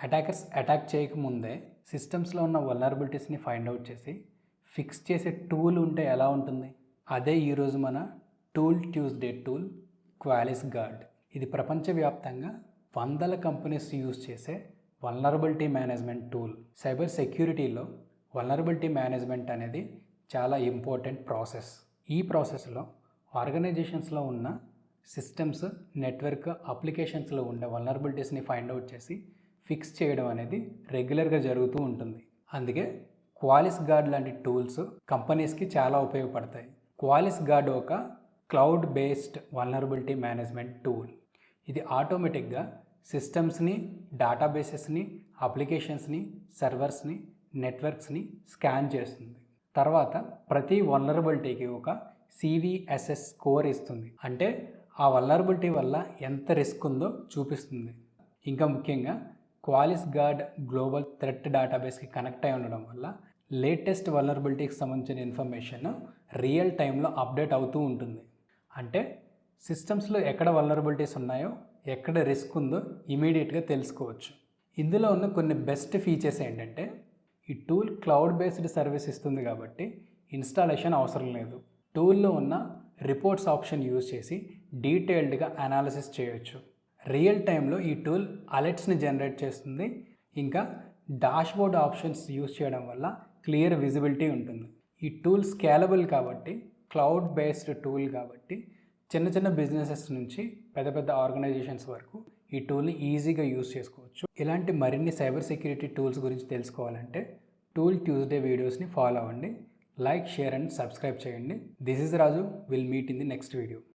Attackers attack చేయకముందే సిస్టమ్స్లో ఉన్న వల్నరబిలిటీస్ని ఫైండ్ అవుట్ చేసి ఫిక్స్ చేసే టూల్ ఉంటే ఎలా ఉంటుంది? అదే ఈరోజు మన tool Tuesday tool Qualys Guard. ఇది ప్రపంచవ్యాప్తంగా వందల కంపెనీస్ యూజ్ చేసే వల్నరబిలిటీ మేనేజ్మెంట్ టూల్. సైబర్ సెక్యూరిటీలో వల్నరబిలిటీ మేనేజ్మెంట్ అనేది చాలా ఇంపార్టెంట్ ప్రాసెస్. ఈ ప్రాసెస్లో ఆర్గనైజేషన్స్లో ఉన్న సిస్టమ్స్, నెట్వర్క్, అప్లికేషన్స్లో ఉండే వల్నరబిలిటీస్ని ఫైండ్ అవుట్ చేసి ఫిక్స్ చేయడం అనేది రెగ్యులర్గా జరుగుతూ ఉంటుంది. అందుకే క్వాలిస్ గార్డ్ లాంటి టూల్స్ కంపెనీస్కి చాలా ఉపయోగపడతాయి. క్వాలిస్ గార్డ్ ఒక cloud based vulnerability management tool. ఇది ఆటోమేటిక్గా సిస్టమ్స్ని, డేటాబేసెస్ని, అప్లికేషన్స్ని, సర్వర్స్ని, నెట్వర్క్స్ని స్కాన్ చేస్తుంది. తర్వాత ప్రతి వల్నరబిలిటీకి ఒక CVSS స్కోర్ ఇస్తుంది. అంటే ఆ వల్నరబిలిటీ వల్ల ఎంత రిస్క్ ఉందో చూపిస్తుంది. ఇంకా ముఖ్యంగా క్వాలిస్ గార్డ్ గ్లోబల్ థ్రెట్ డేటాబేస్కి కనెక్ట్ అయి ఉండడం వల్ల లేటెస్ట్ వల్నరబిలిటీకి సంబంధించిన ఇన్ఫర్మేషన్ రియల్ టైంలో అప్డేట్ అవుతూ ఉంటుంది. అంటే సిస్టమ్స్లో ఎక్కడ వల్నరబిలిటీస్ ఉన్నాయో, ఎక్కడ రిస్క్ ఉందో ఇమీడియట్గా తెలుసుకోవచ్చు. ఇందులో ఉన్న కొన్ని బెస్ట్ ఫీచర్స్ ఏంటంటే, ఈ టూల్ క్లౌడ్ బేస్డ్ సర్వీస్ ఇస్తుంది కాబట్టి ఇన్స్టాలేషన్ అవసరం లేదు. టూల్లో ఉన్న రిపోర్ట్స్ ఆప్షన్ యూజ్ చేసి డీటెయిల్డ్గా అనాలిసిస్ చేయొచ్చు. రియల్ టైంలో ఈ టూల్ అలర్ట్స్ని జనరేట్ చేస్తుంది. ఇంకా డాష్బోర్డ్ ఆప్షన్స్ యూజ్ చేయడం వల్ల క్లియర్ విజిబిలిటీ ఉంటుంది. ఈ టూల్ స్కేలబుల్ కాబట్టి, క్లౌడ్ బేస్డ్ టూల్ కాబట్టి చిన్న చిన్న బిజినెసెస్ నుంచి పెద్ద పెద్ద ఆర్గనైజేషన్స్ వరకు ఈ టూల్ని ఈజీగా యూజ్ చేసుకోవచ్చు. ఇలాంటి మరిన్ని సైబర్ సెక్యూరిటీ టూల్స్ గురించి తెలుసుకోవాలంటే టూల్ ట్యూస్డే వీడియోస్ని ఫాలో అవ్వండి. లైక్, షేర్ అండ్ సబ్స్క్రైబ్ చేయండి. This is Raju. Will meet in the next video.